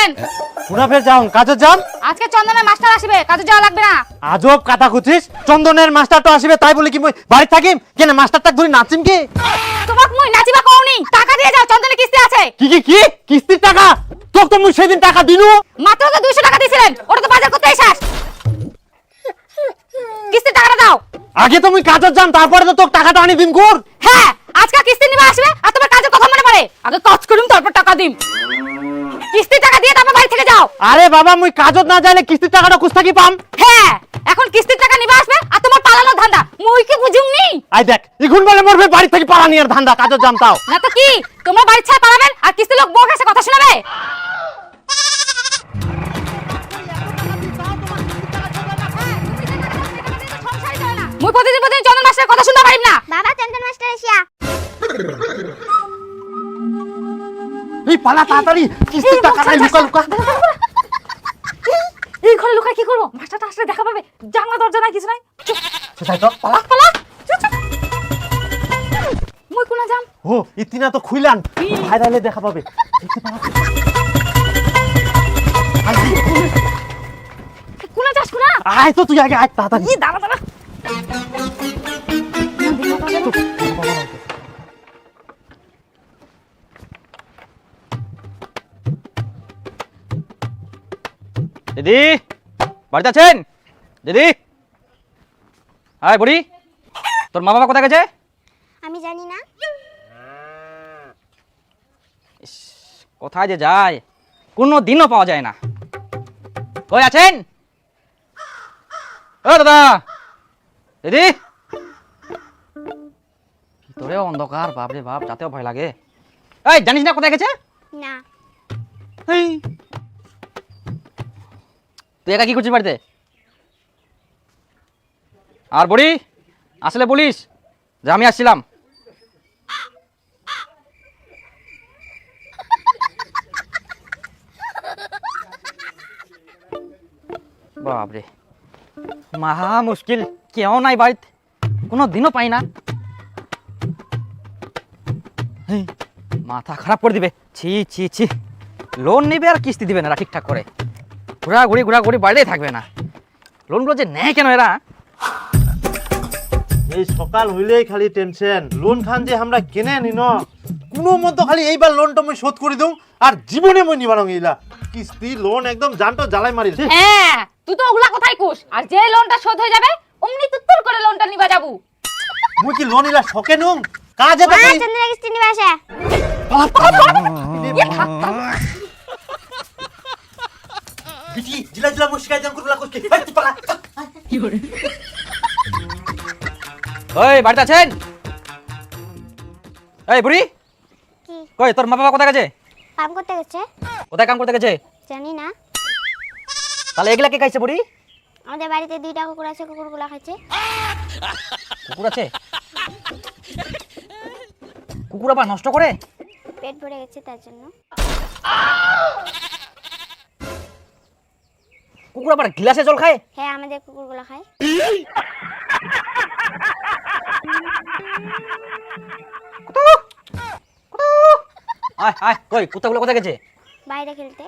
যাবেন? পুরা ফের যাও কাজে যান। আজকে চন্দনের মাস্টার আসবে, কাজে যাওয়া লাগবে না। আজব কথা খুঁজিস, চন্দনের মাস্টারটা আসবে তাই বলি কি মই বাড়ি থাকিম কেন? মাস্টারটা ধরে নাচিম কি? তোমাক মুই নাচিবা কওনি, টাকা দিয়ে যাও, চন্দনের কিস্তি আছে। কি কিস্তির টাকা? তোর তো মুই সেদিন টাকা দিনু। মাত্র তো 200 টাকা দিয়েছিলেন, ওটা তো বাজার করতে শেষ। কিস্তির টাকাটা দাও। আগে তো মুই কাজে যাম, তারপরে তো তোর টাকাটা আনি দিম কর। হ্যাঁ, আজকে কিস্তি নিবা আসবে আর তোমার কাজের কথা মনে পড়ে। আগে কাজ করুম তারপর টাকা দিম। কিস্তির টাকা দিয়ে তারপর বাড়ি থেকে যাও। আরে বাবা মুই কাজত না যাইলে কিস্তির টাকাটা কুছ থাকি পাম? হ্যাঁ, এখন কিস্তির টাকা নিবা আসবে আর তোমার পালানোর ধান্দা। মুই কি বুঝুমনি? আই দেখ ইগুন বলে মরবে বাড়ি থেকে পালা নিয়ার ধান্দা, কাজত যাম তাও। না তো কি, তোমরা বাড়ি ছাড়া পালাবেন আর কিস্তি লোক বউ কাছে কথা শোনাবে? মুই প্রতিদিন চন্দন মাস্টারের কথা শুনতে পারিম না। বাবা চন্দন মাস্টার এসিয়া। এই পালা তাড়াতাড়ি, কিস্তির টাকাটা লুকা লুকা। এই ঘরে লুকায় কি করবো? মাস্টারটা আসলে দেখা পাবে। জানলা দরজা নাই, কিছু নাই। সেটাই তো পালা। পালা। মুই কোনা যাম? ও ইতিনা তো খুইলান, ভাইরালে দেখা পাবে। কোনা যাস কোনা? আয় তো তুই আগে আয় তাড়াতাড়ি। ই দাঁড়া দাঁড়া। দিদি বাড়িতে আছেন? দিদি হাই বুড়ি, তোর মা বাবা কোথায় গেছে? আমি জানি না। কোথায় যে যায় কোনো দিনও পাওয়া যায় না। কই আছেন? ও দাদা, দিদি। ভিতরে অন্ধকার, বাপরে বাপ, যাতেও ভয় লাগে। এই জানিস না কোথায় গেছে? না। এই তুই একা কি করছিস বাড়িতে? আর বুড়ি আসলে বলিস যে আমি আসছিলাম। বাপরে, মহা মুশকিল, কেউ নাই বাড়িতে, কোনো দিনও পাই না। এই, মাথা খারাপ করে দিবে। ছি ছি ছি, লোন নেবে আর কিস্তি দিবে না ঠিকঠাক করে। ঘোরাঘুরি বাড়িতেই থাকবে না। লোনগুলো যে নেয় কেন এরা? এই সকাল হইলেই খালি টেনশন, লোন খান যে আমরা কেনে নিন কোনো মতো খালি এইবার লোনটা মই শোধ করে দেব আর জীবনে মই নিবারং এইলা কিস্তি লোন একদম জানটো জ্বালাই মারিল। হ্যাঁ, তুই তো ওগুলা কথাই কুস, আর যে লোনটা শোধ হয়ে যাবে অমনি তুত্তর করে লোনটা নিবা যাবো। মুই কি লোন ইলা শকে নুম কাজে মা দেখি। চন্দনের কিস্তি নিবা আসে। বিটি জিলা জিলা মুই শিকায়ত করলা কইকে এই তুই পালা। ওই বাড়িতে আছেন? এই বুড়ি কি? কই তোর মা বাবা কোথায় গেছে? কাম করতে গেছে? কোথায় কাম করতে গেছে? জানি না। তাহলে এগুলা কে খাইছে বুড়ি? আমাদের বাড়িতে 2টা কুকুর আছে, কুকুরগুলা খাচ্ছে। কুকুর আছে? কুকুর আবার নষ্ট করে? পেট ভরে গেছে তার জন্য। কুকুর আবার গ্লাসে জল খায়? হ্যাঁ, আমাদের কুকুরগুলা খায়। আয় আয়, কই কুত্তাগুলো কোথায় গেছে? বাইরে খেলতে।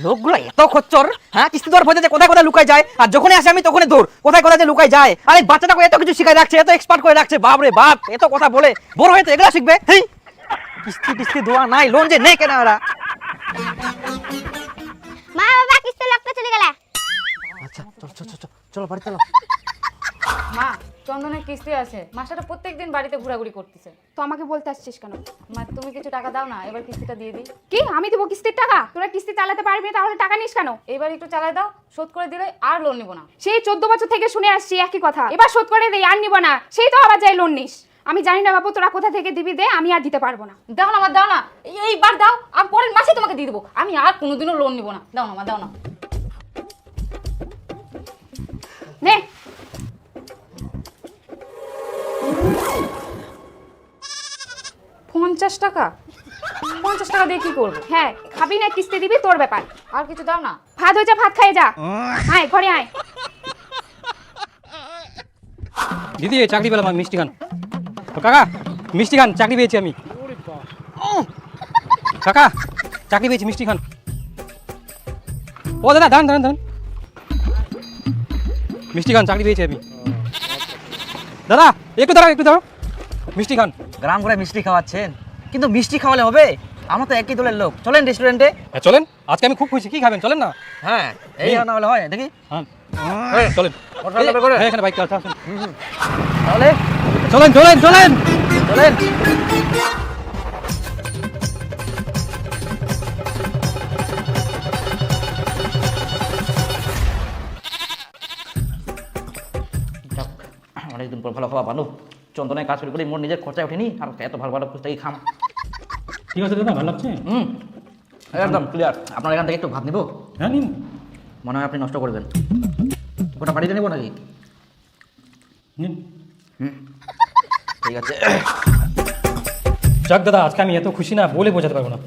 লোকগুলো এত খচ্চর, হ্যাঁ? কিস্তি দেওয়ার ভয়তে যে কোথায় কোথায় লুকায় যায়, আর যখনই আসে আমি তখনই দৌড়, কোথায় কোথায় যে লুকায় যায়। আরে বাচ্চাটাকে এত কিছু শিখাই রাখছে, এত এক্সপার্ট করে রাখছে, বাপ রে বাপ, এত কথা বলে বড় হয়ে তো এগুলা শিখবে। হেই, কিস্তি দেওয়া নাই, লোন যে নেই কেন এরা? মা বাবা কিস্তি লোকটা চলে গেলে। আচ্ছা চল চলো বাড়ি চলো। মা, চন্দনের কিস্তি আছে, মাস্টারটা প্রত্যেকদিন বাড়িতে ঘোরাঘুরি করতেছে। তো আমাকে বলতে আসছিস কেন? মা তুমি কিছু টাকা দাও না, এবার কিস্তিটা দিয়ে দিই। কি আমি দেবো কিস্তির টাকা? তোরা কিস্তি চালাতে পারবি না, তাহলে টাকা নিস কেন? এবার একটু চালাই দাও, শোধ করে দিলে আর লোন নিব না। সেই 14 বছর থেকে শুনে আসছি একই কথা, এবার শোধ করে দেই আর নিব না, সেই তো আবার যাই লোন নিস। আমি জানি না বাবু তোরা কোথা থেকে দিবি, দে, আমি আর দিতে পারবো না। দাও না আমার, দাও না, এইবার দাও, আর পরের মাসে তোমাকে দিয়ে দেবো। আমি আর কোনোদিনও লোন নিব না। দাও না মা, দাও না। নে 50 টাকা? 50 টাকা দিয়ে কি করবো? হ্যাঁ, খাবি না কিস্তি দিবি, তোর ব্যাপার। আর কিছু দাও না। ভাত হয়েছে, ভাত খাই যা। আয় ঘরে আয়। দিদি চাকরি পেলাম আমি, মিষ্টি খান। কাকা মিষ্টি খান, চাকরি পেয়েছি আমি। কাকা চাকরি পেয়েছি, মিষ্টি খান। ও দাদা দাঁড়ান দাঁড়ান দাঁড়ান, মিষ্টি খান, চাকরি পেয়েছি আমি। দাদা একটু দাঁড়াও, একটু দাঁড়াও, মিষ্টি খান। গ্রাম ঘুরে মিষ্টি খাওয়াচ্ছেন, কিন্তু মিষ্টি খাওয়ালে হবে? আমরা তো একই দলের লোক, চলেন রেস্টুরেন্টে। হ্যাঁ চলেন, আজকে আমি খুব খুশি, কি খাবেন চলেন না? হ্যাঁ এই না হলে হয়, দেখি হ্যাঁ চলেন, করে হ্যাঁ এখানে বাইক আসুন, তাহলে চলেন চলেন চলেন। চলেন। যাক, অনেকদিন পর ভালো খাওয়া ভালো, চন্দনের কাজ শুরু করি, মোর নিজের খরচায় ওঠেনি, আর এত ভালো ভালো পুস্তকই খাম। ঠিক আছে দাদা, ভালো লাগছে? একদম ক্লিয়ার। আপনার এখান থেকে একটু ভাত নিব? হ্যাঁ নিন। মনে হয় আপনি নষ্ট করবেন, গোটা বাড়িতে নেবো নাকি? নিন। ঠিক আছে। যাক দাদা, আজকে আমি এত খুশি না বলে বোঝাতে পারবো না।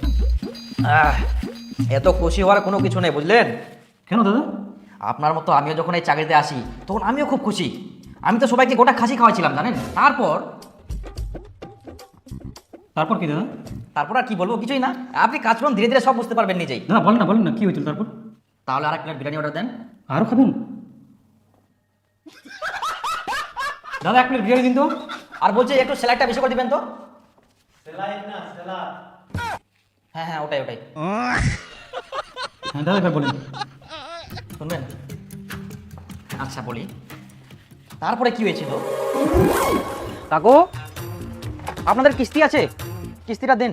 এত খুশি হওয়ার কোনো কিছু নেই, বুঝলেন? কেন দাদা? আপনার মতো আমিও যখন এই চাকরিতে আসি তখন আমিও খুব খুশি। আমি তো সবাইকে গোটা খাসি খাওয়াইছিলাম জানেন। তারপর কি দাদা? তারপর আর কি বলবো, কিছুই না। আপনি কাজ করুন, ধীরে ধীরে সব বুঝতে পারবেন নিজেই। দাদা বলেন না কি হয়েছিল তারপর? তাহলে আর এক প্লেট বিরিয়ানি অর্ডার দেন। আরও খাবেন? দাদা এক প্লেট বিরিয়ানি দিন তো। আর বলছে একটু স্যালাডটা বেশি করে দিবেন তো। হ্যাঁ হ্যাঁ ওটাই ওটাই। হ্যাঁ দাদা এবার বলেন। শুনবেন? আচ্ছা বলি, তারপরে কি হয়েছিল? কাকু আপনাদের কিস্তি আছে, কিস্তিটা দিন।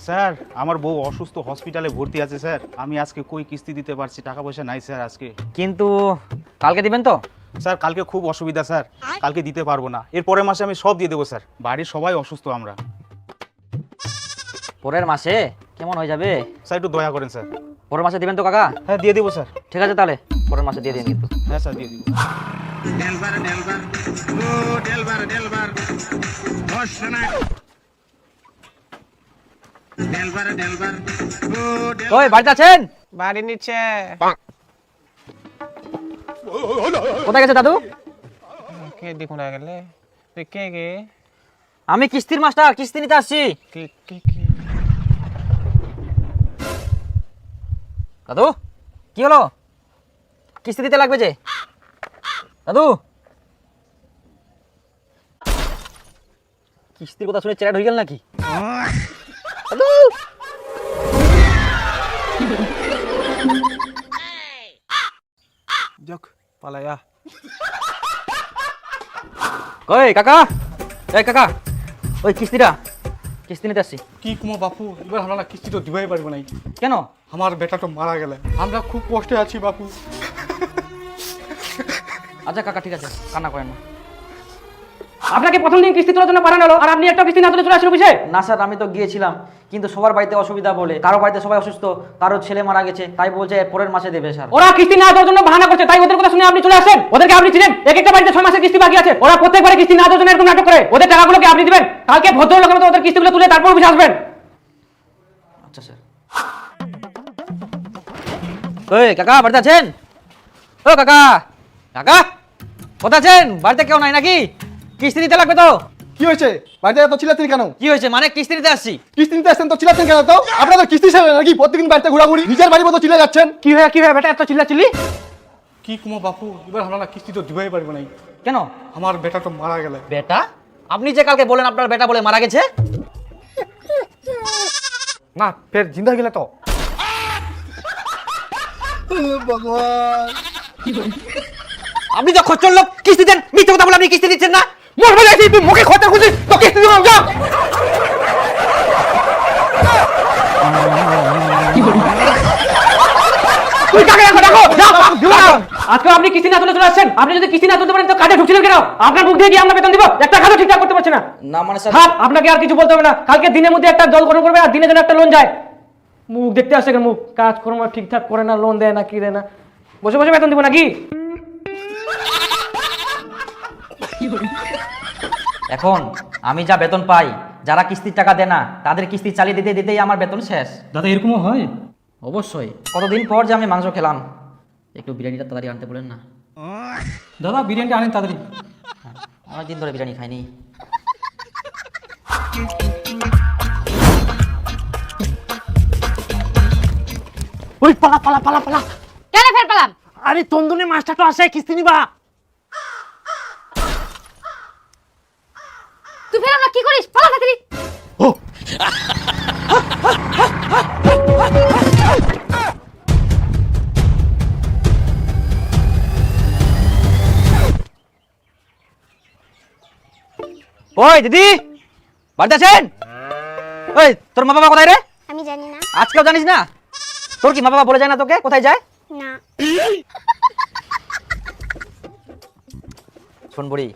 স্যার আমার বউ অসুস্থ, হসপিটালে ভর্তি আছে স্যার। আমি আজকে কই কিস্তি দিতে পারছি, টাকা পয়সা নাই স্যার আজকে। কিন্তু কালকে দিবেন তো? স্যার কালকে খুব অসুবিধা স্যার, কালকে দিতে পারবো না। এর পরের মাসে আমি সব দিয়ে দেবো স্যার, বাড়ির সবাই অসুস্থ আমরা। পরের মাসে কেমন হয়ে যাবে? স্যার একটু দয়া করেন স্যার। পরের মাসে দিবেন তো কাকা? হ্যাঁ দিয়ে দেবো স্যার। ঠিক আছে তাহলে পরের মাসে দিয়ে দিন কিন্তু। হ্যাঁ স্যার দিয়ে দিব। ওই বাড়িতে আছেন? বাড়ি নিচে কোথায় গেছে দাদু? কে দেখুন গেলে তুই কে গে আমি কিস্তির মাস্টার, কিস্তি নিতে আসছি। কে কে কে দাদু কি হলো? কিস্তি দিতে লাগবে যে। দাদু কিস্তির কথা শুনে চেরা ঢুকে গেল নাকি? দাদু যাক পালায়া কই কাকা, এই কাকা ওই কিস্তিটা, কিস্তি নিতে আসছি। কি কুমো বাপু, এবার আমরা কিস্তি তো দিবাই পারবো নাই। কেন? আমার বেটা তো মারা গেলে, আমরা খুব কষ্টে আছি বাপু। আচ্ছা কাকা ঠিক আছে, কান্না করেন না। আপনাকে প্রথম দিন কিস্তি তোলার জন্য পাঠানো হলো, আর আপনি একটা কিস্তি না তুলে চলে আসেন অফিসে? না স্যার আমি তো গিয়েছিলাম, কিন্তু সবার বাড়িতে অসুবিধা বলে, কারো বাড়িতে সবাই অসুস্থ, কারো ছেলে মারা গেছে, তাই বলছে পরের মাসে দেবে স্যার। ওরা কিস্তি না দেওয়ার জন্য বাহানা করছে, তাই ওদের কথা শুনে আপনি চলে আসেন। ওদেরকে আপনি ছিলেন, এক একটা বাড়িতে 6 মাসের কিস্তি বাকি আছে, ওরা প্রত্যেকবারে কিস্তি না দেওয়ার জন্য এরকম নাটক করে। ওদের টাকাগুলোকে আপনি দিবেন, কালকে ভদ্রলোকের মতো ওদের কিস্তিগুলো তুলে তারপর অফিসে আসবেন। আচ্ছা স্যার। ওই কাকা বাড়িতে আছেন? ও কাকা, কাকা কোথায় আছেন? বাড়িতে কেউ নাই নাকি? কিস্তি দিতে লাগবে তো। কি হয়েছে? বাড়িতে এত চিল্লাচ্ছেন কেন? কি হয়েছে মানে? কিস্তি দিতে আসছি। কিস্তি নিতে আসছেন তো চিল্লাচ্ছেন কেন? তো আপনাদের কিস্তি ছেড়ে নাকি প্রত্যেকদিন বাড়িতে ঘোরাঘুরি, নিজের বাড়ির মতো চিল্লা যাচ্ছেন। কি হয়ে বেটা এত চিল্লাচিল্লি? কি কুমো বাপু, এবার আমরা কিস্তি তো দিবাই পারবো নাই। কেন? আমার বেটা তো মারা গেলে। বেটা? আপনি যে কালকে বলেন আপনার বেটা বলে মারা গেছে। না ফের জিন্দা গেলে তো। আপনি তো খচ্চর লোক, কিস্তি দেন। মিথ্যে কথা বলে আপনি কিস্তি দিচ্ছেন না। মরবে যাইছি তুই মুখে খরচা খুঁজি তো কিস্তি দিলাম যা। তুই কাকে রাখো রাখো যাও, দিব না। আজকে আপনি কিস্তি না তুলে চলে আসছেন। আপনি যদি কিস্তি না তুলতে পারেন তো কাজে ঢুকছিলেন কেন? আপনার মুখ দিয়ে কি আমরা বেতন দিব? একটা কাজও ঠিকঠাক করতে পারছে না। না মানে স্যার থাক, আপনাকে আর কিছু বলতে হবে না। কালকে দিনের মধ্যে একটা দল গঠন করবে, আর দিনের জন্য একটা লোন যায়। মুখ দেখতে আসছে কেন? মুখ কাজকর্ম ঠিকঠাক করে না, লোন দেয় না, কি দেয় না। বসে বসে বেতন দিব নাকি? এখন আমি যা বেতন পাই, যারা কিস্তির টাকা দেয় না তাদের কিস্তি চালিয়ে দিতে দিতেই আমার বেতন শেষ। দাদা এরকমও হয়? অবশ্যই। কতদিন পর যে আমি মাংস খেলাম, একটু বিরিয়ানিটা তাড়াতাড়ি আনতে বলেন না। দাদা বিরিয়ানিটা আনেন তাড়াতাড়ি। অনেকদিন ধরে বিরিয়ানি খাইনি। ওই পালা পালা পালা পালা। কেন ফের পেলাম? আরে তন্দুনি মাছটা তো আসে কিস্তি নিবা। তুই ফের আমরা কি করিস? পালা তাড়াতাড়ি। ওই দিদি, বাড়িতে আছেন? ওই তোর মা বাবা কোথায় রে? আমি জানি না। আজকেও জানিস না? তোর কি মা বাবা বলে যায় না তোকে কোথায় যায়? না। শোন বুড়ি,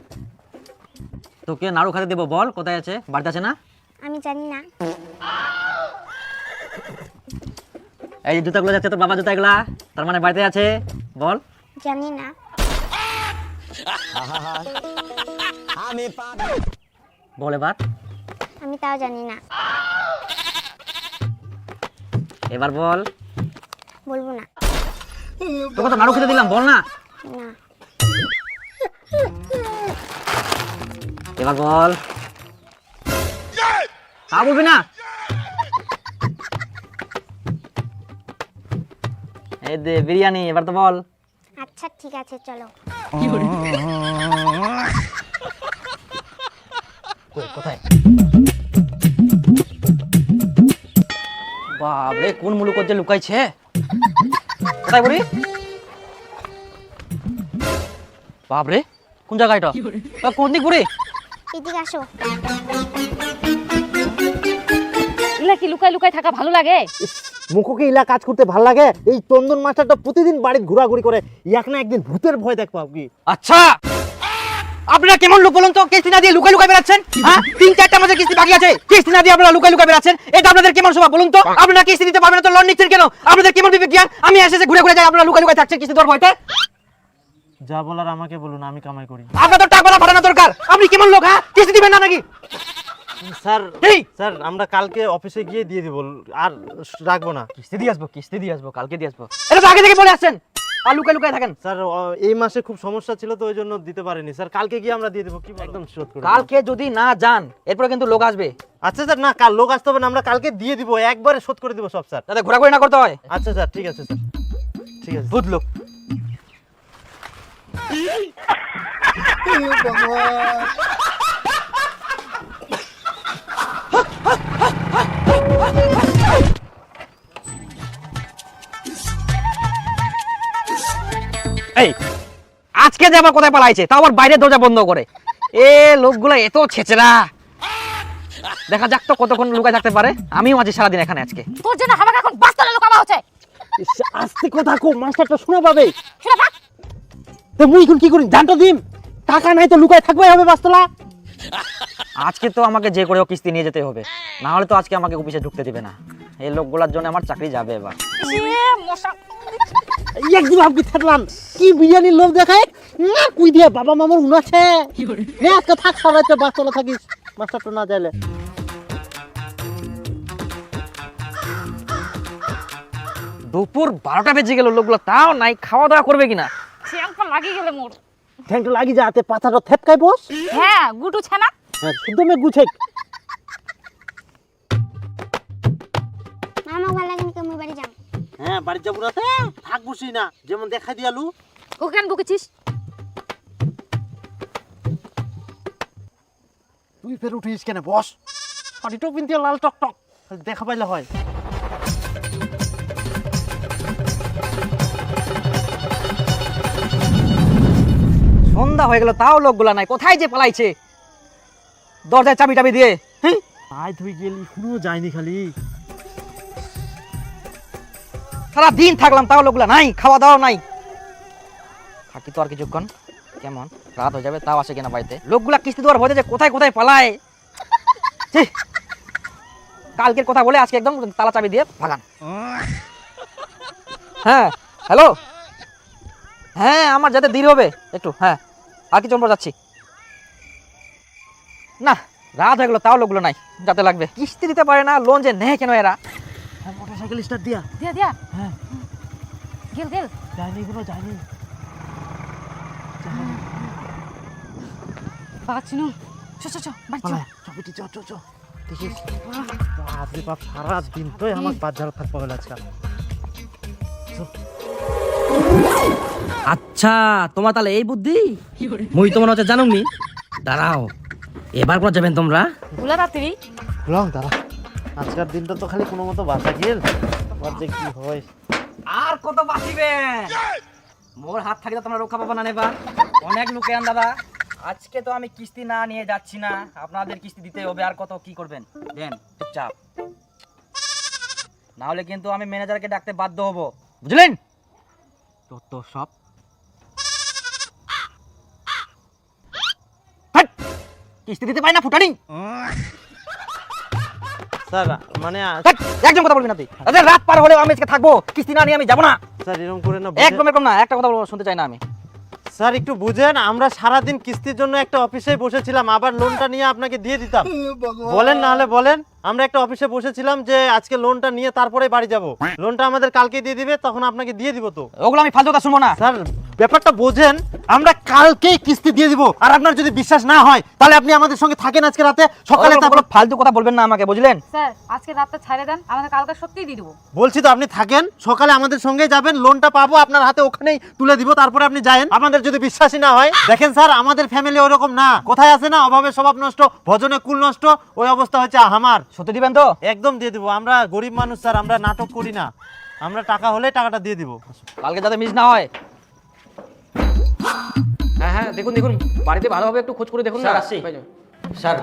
তোকে নাড়ু খেতে দেবো, বল কোথায় আছে? বাড়িতে আছে না? আমি জানি না। এই যে জুতাগুলো যাচ্ছে তোর বাবা জুতা এগুলা, তার মানে বাড়িতে আছে, বল। জানি না। বল এবার। আমি তাও জানি না। এবার বল। বলবো না। তোকে তো নাড়ু খেতে দিলাম, বল না। না। এবার বল। তা বলবি না? এই দে বিরিয়ানি, এবার তো বল। আচ্ছা ঠিক আছে চলো। কোথায়? বাবরে, কোন মুলুক যে লুকাইছে? কোথায় বুড়ি? বাবরে, কোন জায়গা এটা? কোন দিক বুড়ি? এদিকে আসো। এগুলা কি লুকাই লুকাই থাকা ভালো লাগে? মুখকে ইলা কাজ করতে ভাল লাগে? এই তন্দুন মাছটা তো প্রতিদিন বাড়িতে ঘোরাঘুরি করে, ইয়াক না একদিন ভূতের ভয় দেখবো কি? আচ্ছা, আপনারা কেমন লোক বলুন তো? কিস্তি না দিয়ে লুকাই লুকাই বেড়াচ্ছেন? হ্যাঁ, 3-4টা মাসের কিস্তি বাকি আছে, কিস্তি না দিয়ে আপনারা লুকাই লুকাই বেড়াচ্ছেন, এটা আপনাদের কেমন স্বভাব বলুন তো? আপনারা কিস্তি দিতে পারবেন না তো লোন নিচ্ছেন কেন? আপনাদের কেমন বিবেক জ্ঞান? আমি এসে ঘুরে ঘুরে যাই, আপনারা লুকাই লুকাই থাকছেন কিস্তি দেওয়ার ভয়তে। যা বলার আমাকে বলুন, আমি কামাই করি। আপনার তো টাকা পাঠানো দরকার। আপনি কেমন লোক? হ্যাঁ, কিস্তি দিবেন না নাকি? স্যার এই! স্যার আমরা কালকে অফিসে গিয়ে দিয়ে দিব, আর রাখবো না। কিস্তি দিয়ে আসবো, কালকে দিয়ে আসবো, এটা তো আগে থেকে বলে আসছেন, আর লুকাই লুকাই থাকেন। স্যার এই মাসে খুব সমস্যা ছিল তো ওই জন্য দিতে পারিনি স্যার, কালকে গিয়ে আমরা দিয়ে দেবো, কি একদম শোধ করে দেব। কালকে যদি না যান, এরপরে কিন্তু লোক আসবে। আচ্ছা স্যার, না কাল লোক আসতে হবে না, আমরা কালকে দিয়ে দিব, একবারে শোধ করে দিব সব স্যার। যাতে ঘোরাঘুরি না করতে হয়। আচ্ছা স্যার, ঠিক আছে স্যার, ঠিক আছে। ভূত লোক। এই আজকে যে আবার কোথায় পালাইছে, তাও আবার বাইরের দরজা বন্ধ করে। এ লোকগুলো এত ছেচেরা, দেখা যাক তো কতক্ষণ লুকায় থাকতে পারে। আমিও আছি সারাদিন এখানে আজকে। তোর জন্য আমাকে এখন বাস্তালে লুকাবা হচ্ছে। আস্তে কথা কো, মাস্টারটা শোনা পাবে। শুনে থাক। তো মুই এখন কি করি জানতো দিম, টাকা নাই তো লুকায় থাকবাই হবে বাস্তলা। আজকে তো আমাকে যে করেও কিস্তি নিয়ে যেতে হবে, না হলে তো আজকে আমাকে অফিসে ঢুকতে দিবে না। এই লোকগুলোর জন্য আমার চাকরি যাবে এবার। একদিন ভাবকি থাকলাম কি বিরিয়ানির লোভ দেখায় না, কুই দিয়া বাবা মামার উনাছে না, আজকে থাক সবাই তো বাস্তলা থাকিস, মাস্টারটা না যাইলে। দুপুর 12টা বেজে গেল, লোকগুলো তাও নাই, খাওয়া দাওয়া করবে কিনা। ঠ্যাংটা লাগিয়ে গেলে মোর। ঠ্যাংটা লাগি যাতে পাতাটা থেপকাই বস। হ্যাঁ, গুটু ছানা। হ্যাঁ শুদ্ধ মে গুছে। মামা ভালো লাগে নাকি? আমি বাড়ি যাম। হ্যাঁ বাড়ি যাবো রাতে, থাক বসি না, যেমন দেখাই দিয়ালু। ওকে কেন বকেছিস? তুই ফের উঠিস কেন? বস, পাটিটাও পিনতে লাল টক টক, দেখা পাইলে হয়। সন্ধ্যা হয়ে গেল, তাও লোকগুলা নাই, কোথায় যে পালাইছে? দরজায় চাবি টাবি দিয়ে। হ্যাঁ, আয় তুই গেলি, শুনো যায়নি খালি। সারা দিন থাকলাম, তাও লোকগুলা নাই, খাওয়া দাওয়া নাই। থাকি তো আর কিছুক্ষণ, কেমন রাত হয়ে যাবে, তাও আসে কিনা বাড়িতে। লোকগুলা কিস্তি দেওয়ার ভয়তে যে কোথায় কোথায় পালায়। ছি! কালকের কথা বলে আজকে একদম তালা চাবি দিয়ে ভাগান। হ্যাঁ হ্যালো, হ্যাঁ আমার যাতে দেরি হবে একটু। হ্যাঁ, আর কিছু আমরা যাচ্ছি না, রাত হয়ে গেল, তাও লোকগুলো নাই, যাতে লাগবে। কিস্তি দিতে পারে না, লোন যে নেয় কেন এরা? হ্যাঁ মোটরসাইকেল স্টার্ট দিয়া। দিয়া দিয়া। হ্যাঁ গেল গেল। যায়নি, কোনো যায়নি। বাঁচিনু। চ চ চ, বাড়ি চ। চবিটি চ চ চ, দেখিস বাপরে বাপ, সারা দিন তো আমার বাজার থাকতে হবে আজকাল। আচ্ছা তোমার তাহলে এই বুদ্ধি মুই তোমার হচ্ছে জানুমনি দাঁড়াও এবার কোন যাবেন তোমরা বুলা রাত্রি লং দাঁড়া, আজকের দিনটা তো খালি কোনো মতো বাঁচা গেল, আবার যে কি হয়। আর কত বাঁচিবেন মোর হাত থাকলে তোমরা রক্ষা পাবা না নেবা অনেক লোকে আন দাদা আজকে তো আমি কিস্তি না নিয়ে যাচ্ছি না আপনাদের কিস্তি দিতে হবে আর কত কি করবেন দেন চুপচাপ না হলে কিন্তু আমি ম্যানেজারকে ডাকতে বাধ্য হব বুঝলেন তো সব হাট! কিস্তি দিতে পাই না ফুটানি স্যার মানে হাট! একদম কথা বলবি না তুই রাত পার হলেও আমি আজকে থাকবো কিস্তি না নিয়ে আমি যাবো না স্যার এরকম করে না, একদম এরকম না একটা কথা বলবো শুনতে চাই না আমি স্যার একটু বুঝেন, আমরা সারাদিন কিস্তির জন্য একটা অফিসে বসেছিলাম, আবার লোনটা নিয়ে আপনাকে দিয়ে দিতাম। বলেন না হলে বলেন, আমরা একটা অফিসে বসেছিলাম যে আজকে লোনটা নিয়ে তারপরে বাড়ি যাব, লোনটা আমাদের কালকে দিয়ে দিবে, তখন আপনাকে দিয়ে দিব। তো ওগুলো আমি ফালতু কথা শুনবো না স্যার ব্যাপারটা বোঝেন, আমরা কালকেই কিস্তি দিয়ে দিব, আর আপনার যদি বিশ্বাস না হয় তাহলে আপনি আমাদের সঙ্গে থাকেন আজকে রাতে, সকালে তারপর ফালতু কথা বলবেন না আমাকে বুঝলেন স্যার আজকে রাতটা ছাড়ে দেন, আমাদের কালকে সত্যিই দিয়ে দেবো। বলছি তো আপনি থাকেন, সকালে আমাদের সঙ্গে যাবেন, লোনটা পাবো আপনার হাতে, ওখানেই তুলে দিব, তারপরে আপনি যায়েন। আমাদের যদি বিশ্বাসই না হয়, দেখেন স্যার আমাদের ফ্যামিলি ওরকম না, কোথায় আছে না অভাবে স্বভাব নষ্ট, ভজনে কুল নষ্ট, ওই অবস্থা হচ্ছে আমার। সত্যি দিবেন তো একদম দিয়ে দিব, আমরা গরিব মানুষ স্যার, আমরা নাটক করি না, আমরা টাকা হলে টাকাটা দিয়ে দিব। কালকে যাতে মিস না হয় হ্যাঁ হ্যাঁ দেখুন দেখুন বাড়িতে ভালোভাবে একটু খোঁজ করে দেখুন না স্যার আসছি স্যার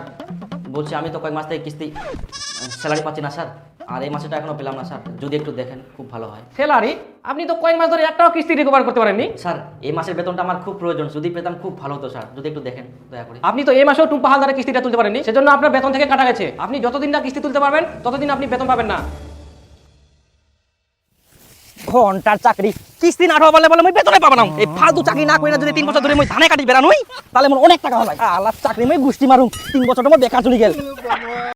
বলছি আমি তো কয়েক মাস থেকে কিস্তি স্যালারি পাচ্ছি না স্যার, আর এই মাসেটা এখনো পেলাম না স্যার, যদি একটু দেখেন খুব ভালো হয়। স্যালারি আপনি তো কয়েক মাস ধরে একটাও কিস্তি রিকভার করতে পারেননি। স্যার এই মাসের বেতনটা আমার খুব প্রয়োজন, যদি পেতাম খুব ভালো হতো স্যার, যদি একটু দেখেন দয়া করে। আপনি তো এই মাসেও টুম্পা হালদারের কিস্তিটা তুলতে পারেননি, সেজন্য আপনার বেতন থেকে কাটা গেছে। আপনি যতদিন না কিস্তি তুলতে পারবেন ততদিন আপনি বেতন পাবেন না। ঘন্টার চাকরি কিস্তি না ঠা বলে আমি বেতনে পাবো না, এই ফালতু চাকরি না করি না যদি 3 বছর ধরে মই ধানে কাটি বেড়ানোই তাহলে আমার অনেক টাকা হয়। আল্লাহ চাকরি মই গুষ্টি মারুম, 3 বছর তোমার বেকার চলে গেল।